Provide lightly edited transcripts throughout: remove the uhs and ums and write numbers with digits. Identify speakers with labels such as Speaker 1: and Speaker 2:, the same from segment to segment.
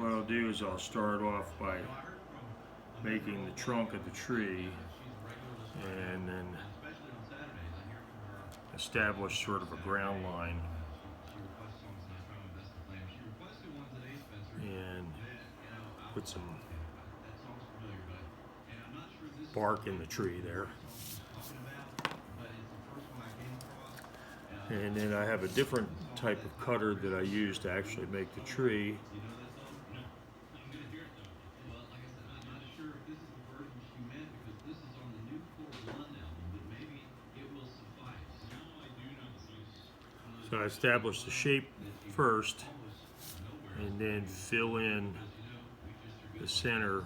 Speaker 1: what I'll do is I'll start off by making the trunk of the tree and then establish sort of a ground line and put some bark in the tree there. And then I have a different type of cutter that I use to actually make the tree. So I establish the shape first and then fill in the center .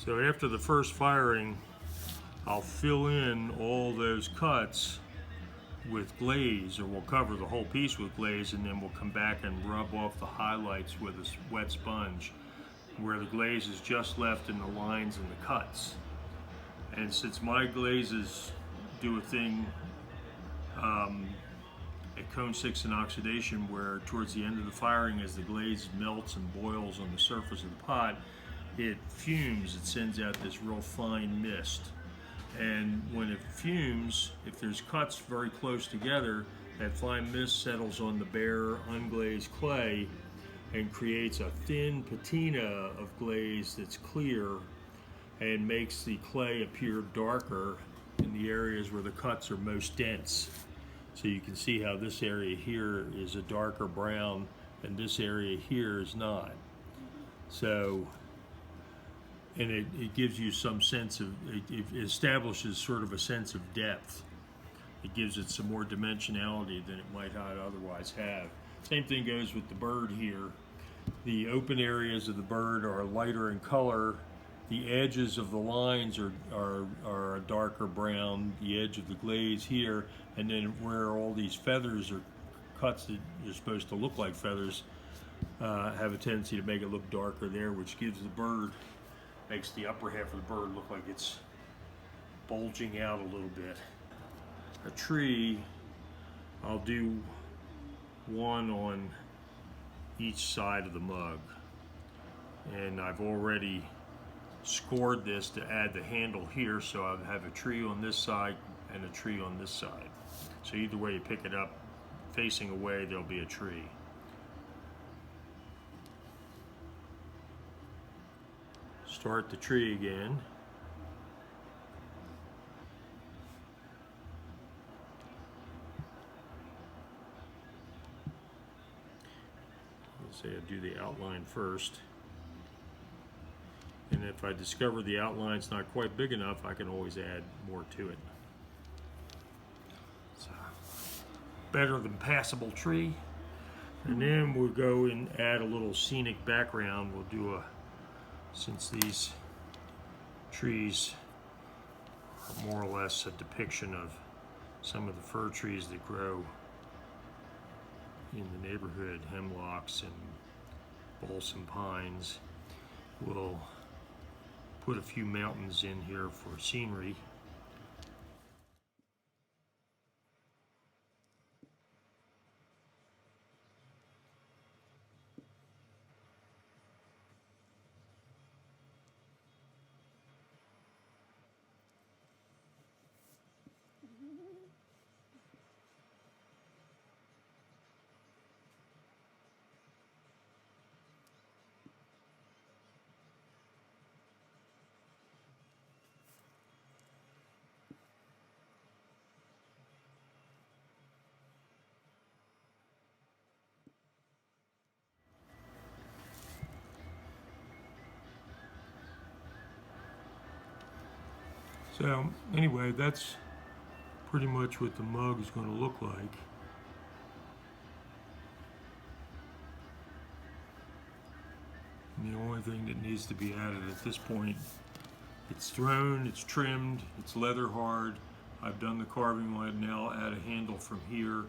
Speaker 1: So after the first firing, I'll fill in all those cuts with glaze, or we'll cover the whole piece with glaze, and then we'll come back and rub off the highlights with a wet sponge where the glaze is just left in the lines and the cuts. And since my glazes do a thing at cone 6 in oxidation, where towards the end of the firing, as the glaze melts and boils on the surface of the pot, it fumes, it sends out this real fine mist. And when it fumes, if there's cuts very close together, that fine mist settles on the bare, unglazed clay and creates a thin patina of glaze that's clear and makes the clay appear darker in the areas where the cuts are most dense. So you can see how this area here is a darker brown and this area here is not. So, and it gives you some sense of, it establishes sort of a sense of depth. It gives it some more dimensionality than it might not otherwise have. Same thing goes with the bird here. The open areas of the bird are lighter in color. The edges of the lines are a darker brown, the edge of the glaze here, and then where all these feathers are cuts that are supposed to look like feathers have a tendency to make it look darker there, which gives the bird, makes the upper half of the bird look like it's bulging out a little bit. A tree, I'll do one on each side of the mug. And I've already scored this to add the handle here, so I'll have a tree on this side and a tree on this side. So either way you pick it up, facing away, there'll be a tree. Start the tree again. Let's say I do the outline first. And if I discover the outline's not quite big enough, I can always add more to it. It's a better than passable tree. And then we'll go and add a little scenic background. We'll do a, since these trees are more or less a depiction of some of the fir trees that grow in the neighborhood, hemlocks and balsam pines, we'll put a few mountains in here for scenery. So anyway, that's pretty much what the mug is going to look like. And the only thing that needs to be added at this point, it's thrown, it's trimmed, it's leather hard. I've done the carving line, now add a handle from here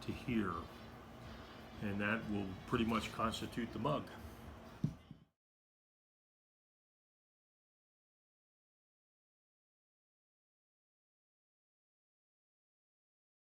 Speaker 1: to here. and that will pretty much constitute the mug.